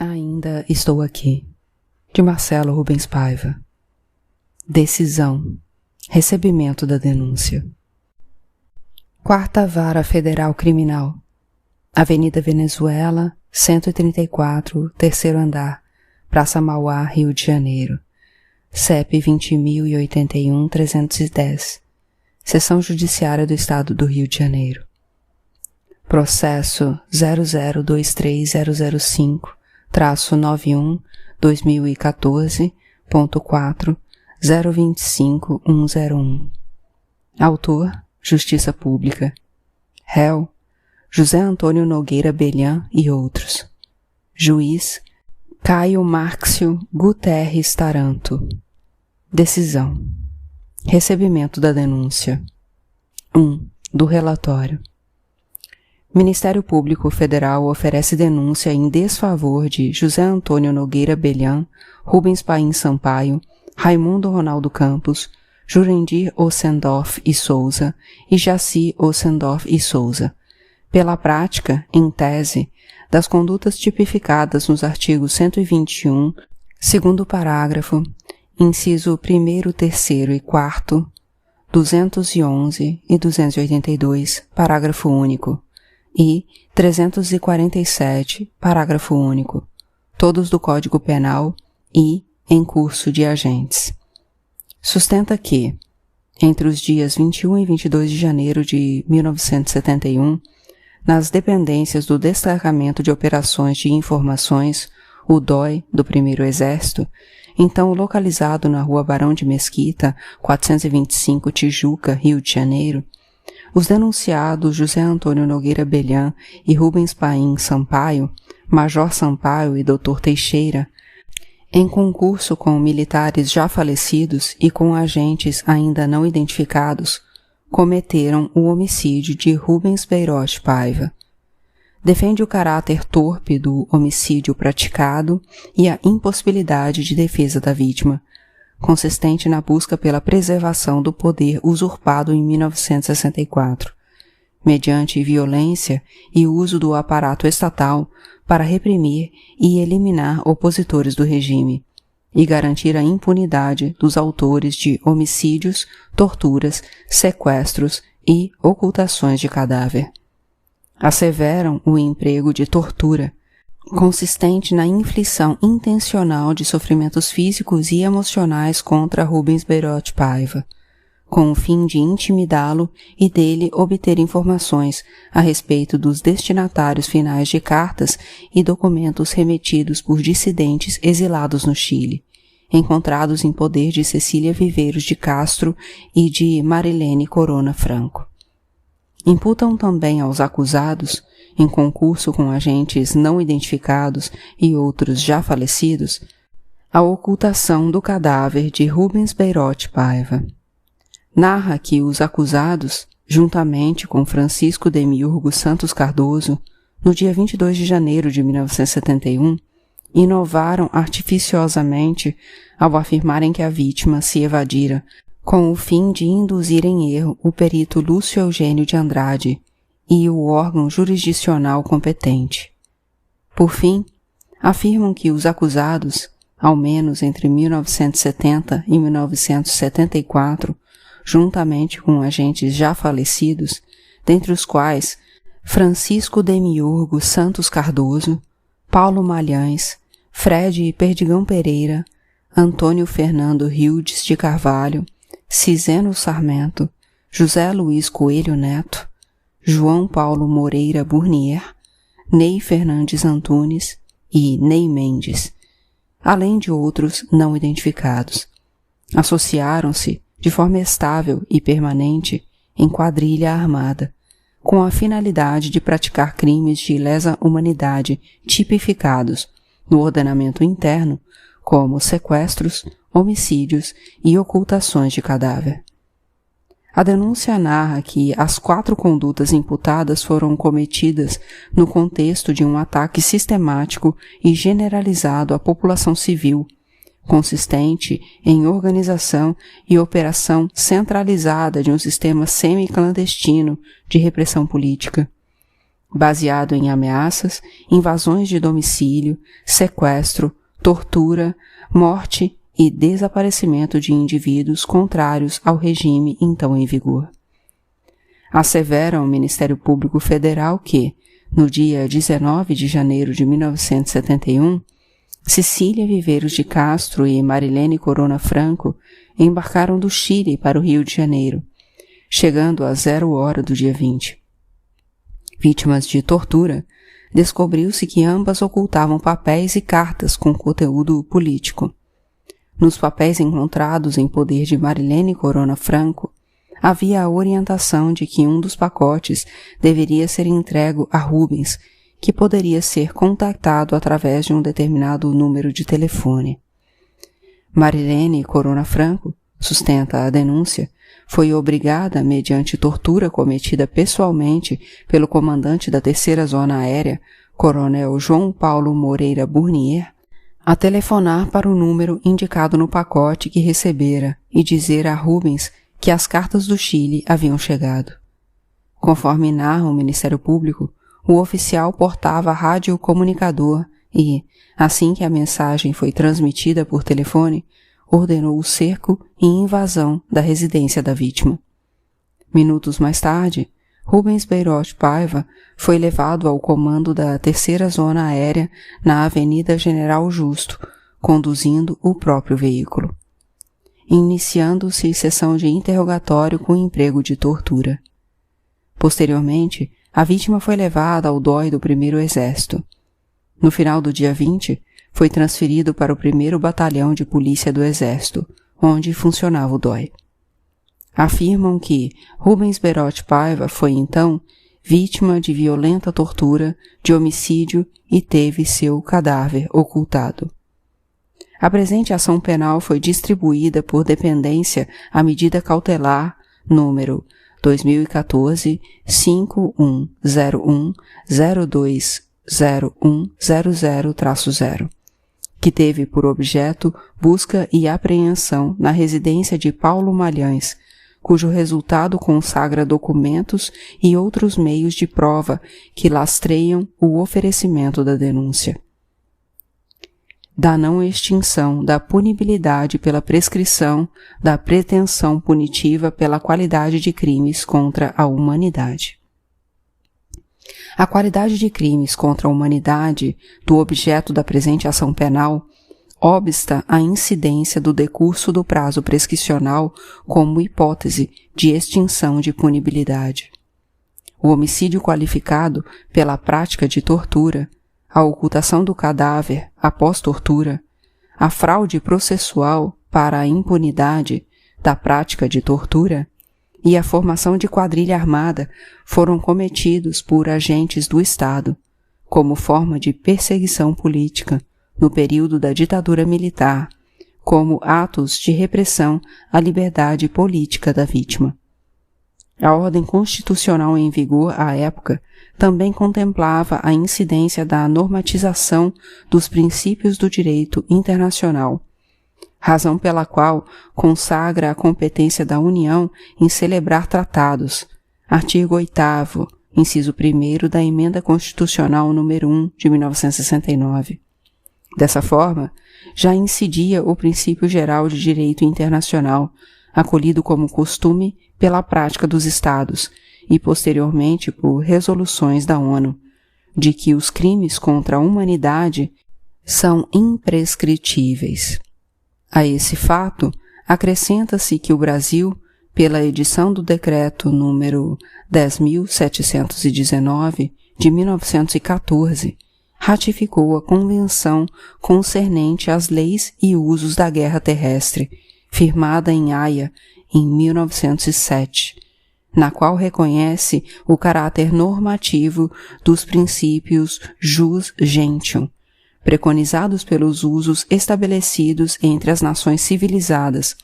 Ainda estou aqui, de Marcelo Rubens Paiva. Decisão. Recebimento da denúncia. 4ª Vara Federal Criminal. Avenida Venezuela, 134, terceiro andar, Praça Mauá, Rio de Janeiro. CEP 20.081-310. Seção Judiciária do Estado do Rio de Janeiro. Processo 0023005-91-2014.4.025101. Autor: Justiça Pública. Réu: José Antônio Nogueira Belian e outros. Juiz: Caio Márcio Guterres Taranto. Decisão. Recebimento da denúncia. 1. Do relatório. Ministério Público Federal oferece denúncia em desfavor de José Antônio Nogueira Belian, Rubens Paim Sampaio, Raimundo Ronaldo Campos, Jurandir Ossendorf e Souza e Jaci Ossendorf e Souza, pela prática, em tese, das condutas tipificadas nos artigos 121, segundo parágrafo, inciso 1º, 3º e 4º, 211 e 282, parágrafo único, e 347, parágrafo único, todos do Código Penal e em curso de agentes. Sustenta que, entre os dias 21 e 22 de janeiro de 1971, nas dependências do Destacamento de Operações de Informações, o DOI, do 1º Exército, então localizado na Rua Barão de Mesquita, 425, Tijuca, Rio de Janeiro, os denunciados José Antônio Nogueira Belian e Rubens Paim Sampaio, Major Sampaio e Dr. Teixeira, em concurso com militares já falecidos e com agentes ainda não identificados, cometeram o homicídio de Rubens Beirote Paiva. Defende o caráter torpe do homicídio praticado e a impossibilidade de defesa da vítima, consistente na busca pela preservação do poder usurpado em 1964, mediante violência e uso do aparato estatal para reprimir e eliminar opositores do regime, e garantir a impunidade dos autores de homicídios, torturas, sequestros e ocultações de cadáver. Asseveram o emprego de tortura, consistente na inflição intencional de sofrimentos físicos e emocionais contra Rubens Beirote Paiva, com o fim de intimidá-lo e dele obter informações a respeito dos destinatários finais de cartas e documentos remetidos por dissidentes exilados no Chile, encontrados em poder de Cecília Viveiros de Castro e de Marilene Corona Franco. Imputam também aos acusados, em concurso com agentes não identificados e outros já falecidos, a ocultação do cadáver de Rubens Beirote Paiva. Narra que os acusados, juntamente com Francisco Demiurgo Santos Cardoso, no dia 22 de janeiro de 1971, inovaram artificiosamente ao afirmarem que a vítima se evadira com o fim de induzir em erro o perito Lúcio Eugênio de Andrade e o órgão jurisdicional competente. Por fim, afirmam que os acusados, ao menos entre 1970 e 1974, juntamente com agentes já falecidos, dentre os quais Francisco Demiurgo Santos Cardoso, Paulo Malhães, Fred Perdigão Pereira, Antônio Fernando Rildes de Carvalho, Ciseno Sarmento, José Luiz Coelho Neto, João Paulo Moreira Burnier, Ney Fernandes Antunes e Ney Mendes, além de outros não identificados, associaram-se de forma estável e permanente em quadrilha armada, com a finalidade de praticar crimes de lesa humanidade tipificados no ordenamento interno como sequestros, homicídios e ocultações de cadáver. A denúncia narra que as 4 condutas imputadas foram cometidas no contexto de um ataque sistemático e generalizado à população civil, consistente em organização e operação centralizada de um sistema semi-clandestino de repressão política, baseado em ameaças, invasões de domicílio, sequestro, tortura, morte e desaparecimento de indivíduos contrários ao regime então em vigor. Assevera o Ministério Público Federal que, no dia 19 de janeiro de 1971, Cecília Viveiros de Castro e Marilene Corona Franco embarcaram do Chile para o Rio de Janeiro, chegando a 00h do dia 20. Vítimas de tortura, descobriu-se que ambas ocultavam papéis e cartas com conteúdo político. Nos papéis encontrados em poder de Marilene Corona Franco, havia a orientação de que um dos pacotes deveria ser entregue a Rubens, que poderia ser contactado através de um determinado número de telefone. Marilene Corona Franco, sustenta a denúncia, foi obrigada, mediante tortura cometida pessoalmente pelo comandante da Terceira Zona Aérea, Coronel João Paulo Moreira Burnier, a telefonar para o número indicado no pacote que recebera e dizer a Rubens que as cartas do Chile haviam chegado. Conforme narra o Ministério Público, o oficial portava radiocomunicador e, assim que a mensagem foi transmitida por telefone, ordenou o cerco e invasão da residência da vítima. Minutos mais tarde, Rubens Beirote Paiva foi levado ao comando da Terceira Zona Aérea na Avenida General Justo, conduzindo o próprio veículo. Iniciando-se sessão de interrogatório com emprego de tortura. Posteriormente, a vítima foi levada ao DOI do 1º Exército. No final do dia 20, foi transferido para o 1º Batalhão de Polícia do Exército, onde funcionava o DOI. Afirmam que Rubens Beirote Paiva foi, então, vítima de violenta tortura, de homicídio e teve seu cadáver ocultado. A presente ação penal foi distribuída por dependência à medida cautelar número 2014-5101-020100-0, que teve por objeto busca e apreensão na residência de Paulo Malhães, cujo resultado consagra documentos e outros meios de prova que lastreiam o oferecimento da denúncia. Da não extinção da punibilidade pela prescrição da pretensão punitiva pela qualidade de crimes contra a humanidade. A qualidade de crimes contra a humanidade do objeto da presente ação penal obsta a incidência do decurso do prazo prescricional como hipótese de extinção de punibilidade. O homicídio qualificado pela prática de tortura, a ocultação do cadáver após tortura, a fraude processual para a impunidade da prática de tortura e a formação de quadrilha armada foram cometidos por agentes do Estado, como forma de perseguição política, no período da ditadura militar, como atos de repressão à liberdade política da vítima. A ordem constitucional em vigor à época também contemplava a incidência da normatização dos princípios do direito internacional, razão pela qual consagra a competência da União em celebrar tratados, artigo 8º, inciso 1º da Emenda Constitucional número 1 de 1969. Dessa forma, já incidia o princípio geral de direito internacional, acolhido como costume pela prática dos Estados e posteriormente por resoluções da ONU, de que os crimes contra a humanidade são imprescritíveis. A esse fato, acrescenta-se que o Brasil, pela edição do Decreto número 10.719, de 1914, ratificou a Convenção concernente às leis e usos da guerra terrestre, firmada em Haia em 1907, na qual reconhece o caráter normativo dos princípios jus gentium, preconizados pelos usos estabelecidos entre as nações civilizadas,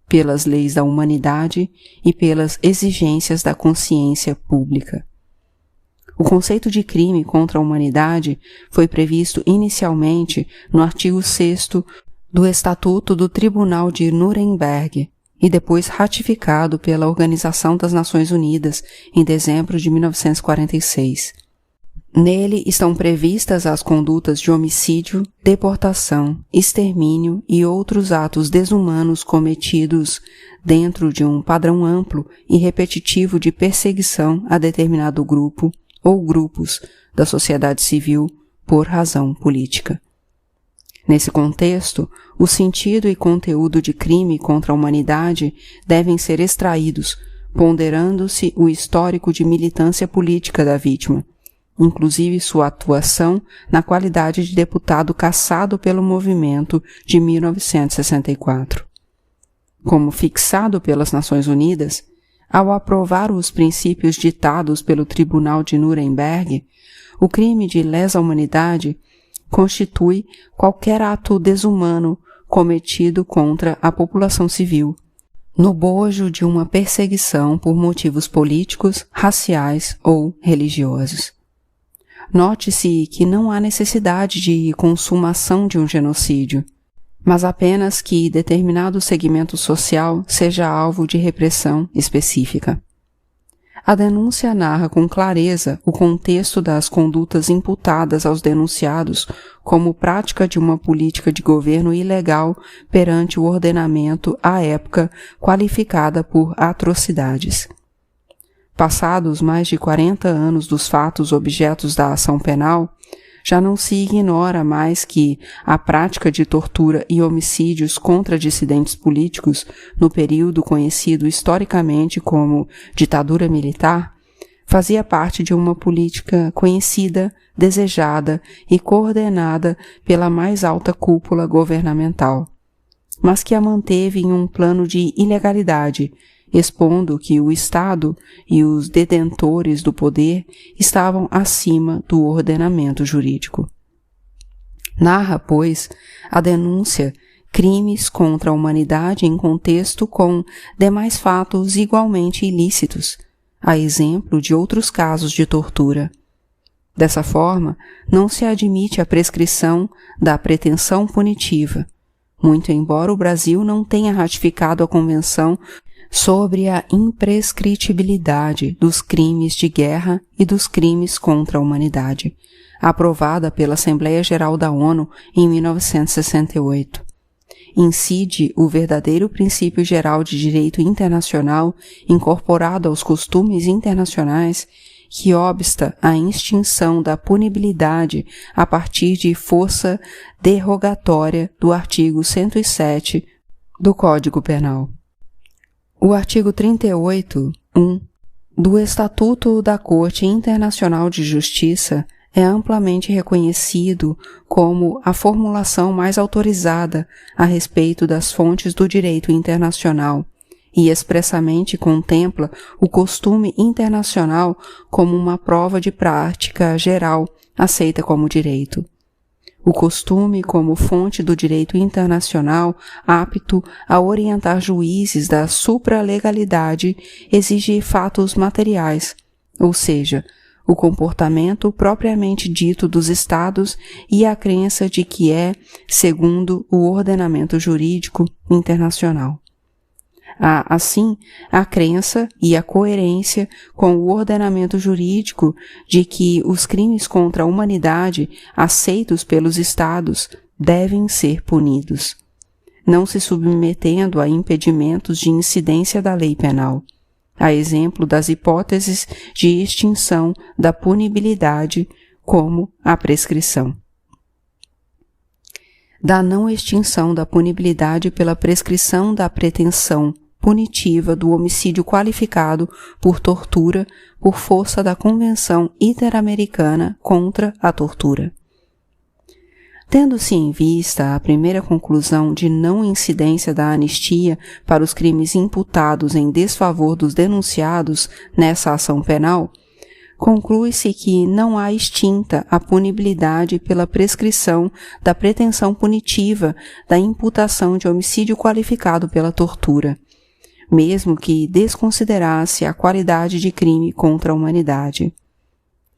pelas leis da humanidade e pelas exigências da consciência pública. O conceito de crime contra a humanidade foi previsto inicialmente no artigo 6º do Estatuto do Tribunal de Nuremberg e depois ratificado pela Organização das Nações Unidas em dezembro de 1946. Nele estão previstas as condutas de homicídio, deportação, extermínio e outros atos desumanos cometidos dentro de um padrão amplo e repetitivo de perseguição a determinado grupo ou grupos da sociedade civil por razão política. Nesse contexto, o sentido e conteúdo de crime contra a humanidade devem ser extraídos, ponderando-se o histórico de militância política da vítima, inclusive sua atuação na qualidade de deputado cassado pelo movimento de 1964. Como fixado pelas Nações Unidas, ao aprovar os princípios ditados pelo Tribunal de Nuremberg, o crime de lesa humanidade constitui qualquer ato desumano cometido contra a população civil, no bojo de uma perseguição por motivos políticos, raciais ou religiosos. Note-se que não há necessidade de consumação de um genocídio, mas apenas que determinado segmento social seja alvo de repressão específica. A denúncia narra com clareza o contexto das condutas imputadas aos denunciados como prática de uma política de governo ilegal perante o ordenamento à época qualificada por atrocidades. Passados mais de 40 anos dos fatos objetos da ação penal, já não se ignora mais que a prática de tortura e homicídios contra dissidentes políticos no período conhecido historicamente como ditadura militar fazia parte de uma política conhecida, desejada e coordenada pela mais alta cúpula governamental, mas que a manteve em um plano de ilegalidade, expondo que o Estado e os detentores do poder estavam acima do ordenamento jurídico. Narra, pois, a denúncia crimes contra a humanidade em contexto com demais fatos igualmente ilícitos, a exemplo de outros casos de tortura. Dessa forma, não se admite a prescrição da pretensão punitiva, muito embora o Brasil não tenha ratificado a Convenção sobre a imprescritibilidade dos crimes de guerra e dos crimes contra a humanidade, aprovada pela Assembleia Geral da ONU em 1968. Incide o verdadeiro princípio geral de direito internacional incorporado aos costumes internacionais que obsta à extinção da punibilidade a partir de força derrogatória do artigo 107 do Código Penal. O artigo 38.1 do Estatuto da Corte Internacional de Justiça é amplamente reconhecido como a formulação mais autorizada a respeito das fontes do direito internacional e expressamente contempla o costume internacional como uma prova de prática geral aceita como direito. O costume como fonte do direito internacional apto a orientar juízes da supralegalidade exige fatos materiais, ou seja, o comportamento propriamente dito dos Estados e a crença de que é segundo o ordenamento jurídico internacional. Há, assim, a crença e a coerência com o ordenamento jurídico de que os crimes contra a humanidade aceitos pelos Estados devem ser punidos, não se submetendo a impedimentos de incidência da lei penal, a exemplo das hipóteses de extinção da punibilidade, como a prescrição. Da não extinção da punibilidade pela prescrição da pretensão punitiva do homicídio qualificado por tortura por força da Convenção Interamericana contra a Tortura. Tendo-se em vista a primeira conclusão de não incidência da anistia para os crimes imputados em desfavor dos denunciados nessa ação penal, conclui-se que não há extinta a punibilidade pela prescrição da pretensão punitiva da imputação de homicídio qualificado pela tortura, mesmo que desconsiderasse a qualidade de crime contra a humanidade.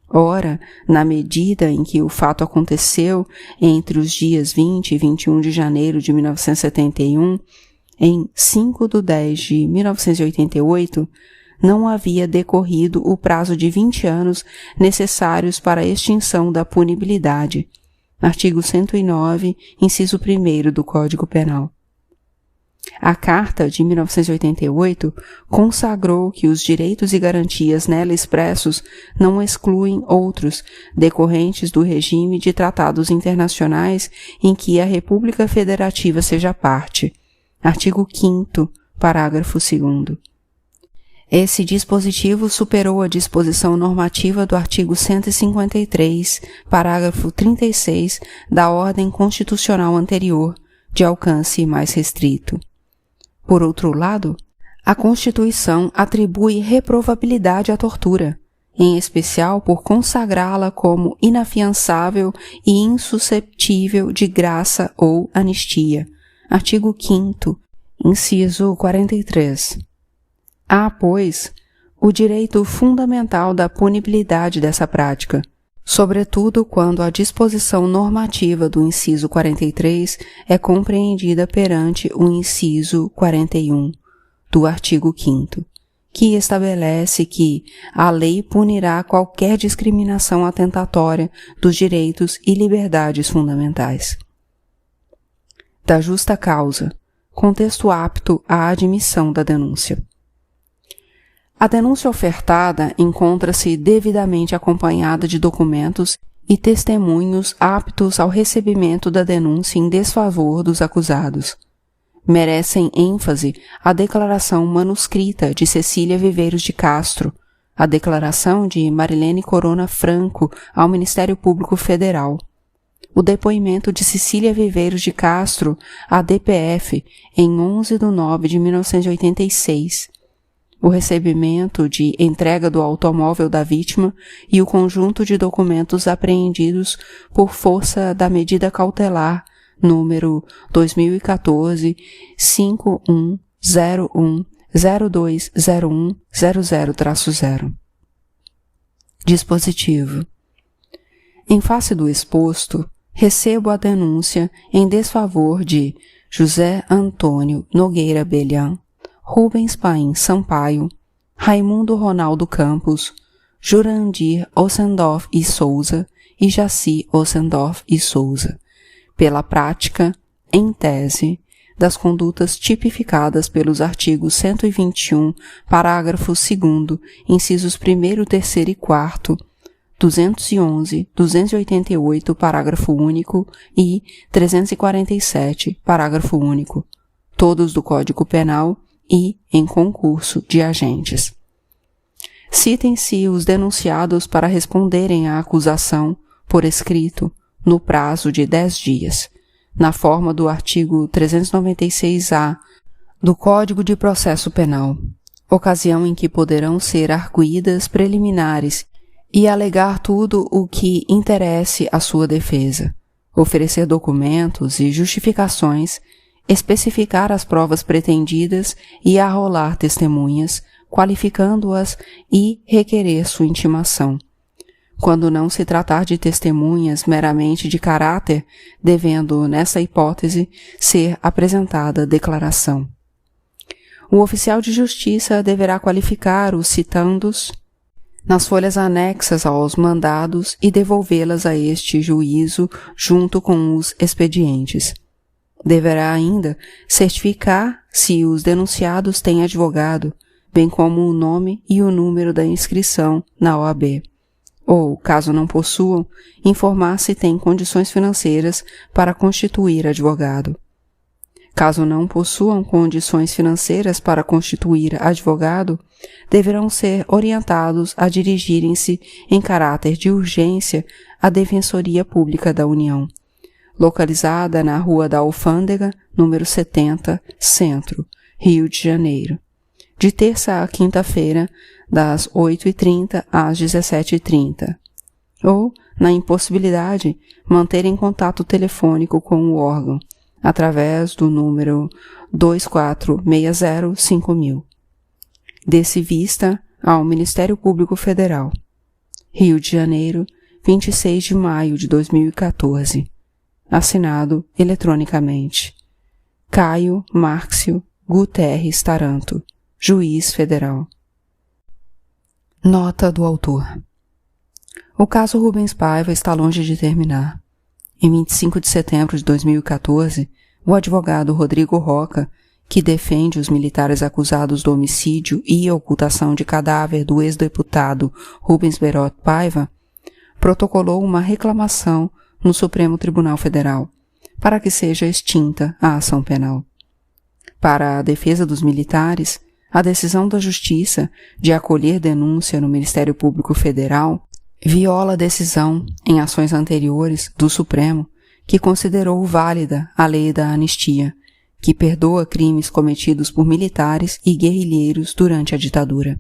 Ora, na medida em que o fato aconteceu entre os dias 20 e 21 de janeiro de 1971, em 5 de 10 de 1988, não havia decorrido o prazo de 20 anos necessários para a extinção da punibilidade. Artigo 109, inciso 1º do Código Penal. A Carta de 1988 consagrou que os direitos e garantias nela expressos não excluem outros decorrentes do regime de tratados internacionais em que a República Federativa seja parte. Artigo 5º, parágrafo 2º. Esse dispositivo superou a disposição normativa do artigo 153, parágrafo 36 da Ordem Constitucional anterior, de alcance mais restrito. Por outro lado, a Constituição atribui reprovabilidade à tortura, em especial por consagrá-la como inafiançável e insusceptível de graça ou anistia. Artigo 5º, inciso 43. Há, pois, o direito fundamental da punibilidade dessa prática, sobretudo quando a disposição normativa do inciso 43 é compreendida perante o inciso 41 do artigo 5º, que estabelece que a lei punirá qualquer discriminação atentatória dos direitos e liberdades fundamentais. Da justa causa, contexto apto à admissão da denúncia. A denúncia ofertada encontra-se devidamente acompanhada de documentos e testemunhos aptos ao recebimento da denúncia em desfavor dos acusados. Merecem ênfase a declaração manuscrita de Cecília Viveiros de Castro, a declaração de Marilene Corona Franco ao Ministério Público Federal, o depoimento de Cecília Viveiros de Castro à DPF em 11 de nove de 1986, o recebimento de entrega do automóvel da vítima e o conjunto de documentos apreendidos por força da medida cautelar número 2014-5101-020100-0. Dispositivo. Em face do exposto, recebo a denúncia em desfavor de José Antônio Nogueira Belham, Rubens Paim Sampaio, Raimundo Ronaldo Campos, Jurandir Ossendorf e Souza e Jaci Ossendorf e Souza, pela prática, em tese, das condutas tipificadas pelos artigos 121, parágrafo 2º, incisos 1º, 3º e 4º, 211, 288, parágrafo único e 347, parágrafo único, todos do Código Penal e em concurso de agentes. Citem-se os denunciados para responderem à acusação, por escrito, no prazo de 10 dias, na forma do artigo 396-A do Código de Processo Penal, ocasião em que poderão ser arguidas preliminares e alegar tudo o que interesse à sua defesa, oferecer documentos e justificações, especificar as provas pretendidas e arrolar testemunhas, qualificando-as e requerer sua intimação. Quando não se tratar de testemunhas meramente de caráter, devendo, nessa hipótese, ser apresentada declaração. O oficial de justiça deverá qualificar os citandos nas folhas anexas aos mandados e devolvê-las a este juízo junto com os expedientes. Deverá ainda certificar se os denunciados têm advogado, bem como o nome e o número da inscrição na OAB. Ou, caso não possuam, informar se têm condições financeiras para constituir advogado. Caso não possuam condições financeiras para constituir advogado, deverão ser orientados a dirigirem-se em caráter de urgência à Defensoria Pública da União, localizada na Rua da Alfândega, número 70, Centro, Rio de Janeiro, de terça a quinta-feira, das 8h30 às 17h30, ou, na impossibilidade, manterem contato telefônico com o órgão, através do número 24605000. Desse vista ao Ministério Público Federal. Rio de Janeiro, 26 de maio de 2014. Assinado eletronicamente. Caio Márcio Guterres Taranto, Juiz Federal. Nota do autor. O caso Rubens Paiva está longe de terminar. Em 25 de setembro de 2014, o advogado Rodrigo Roca, que defende os militares acusados do homicídio e ocultação de cadáver do ex-deputado Rubens Berot Paiva, protocolou uma reclamação no Supremo Tribunal Federal para que seja extinta a ação penal. Para a defesa dos militares, a decisão da Justiça de acolher denúncia no Ministério Público Federal viola a decisão, em ações anteriores, do Supremo, que considerou válida a lei da anistia, que perdoa crimes cometidos por militares e guerrilheiros durante a ditadura.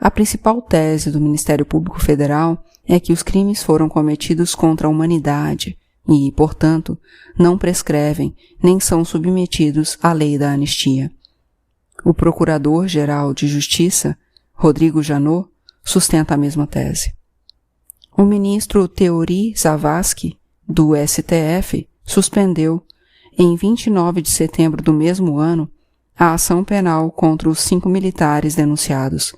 A principal tese do Ministério Público Federal é que os crimes foram cometidos contra a humanidade e, portanto, não prescrevem nem são submetidos à lei da anistia. O Procurador-Geral de Justiça, Rodrigo Janot, sustenta a mesma tese. O ministro Teori Zavascki, do STF, suspendeu, em 29 de setembro do mesmo ano, a ação penal contra os 5 militares denunciados.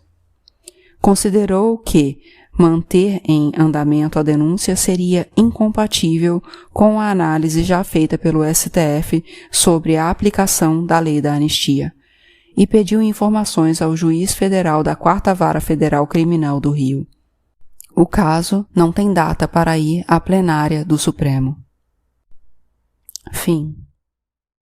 Considerou que manter em andamento a denúncia seria incompatível com a análise já feita pelo STF sobre a aplicação da lei da anistia, e pediu informações ao juiz federal da 4ª Vara Federal Criminal do Rio. O caso não tem data para ir à plenária do Supremo. Fim.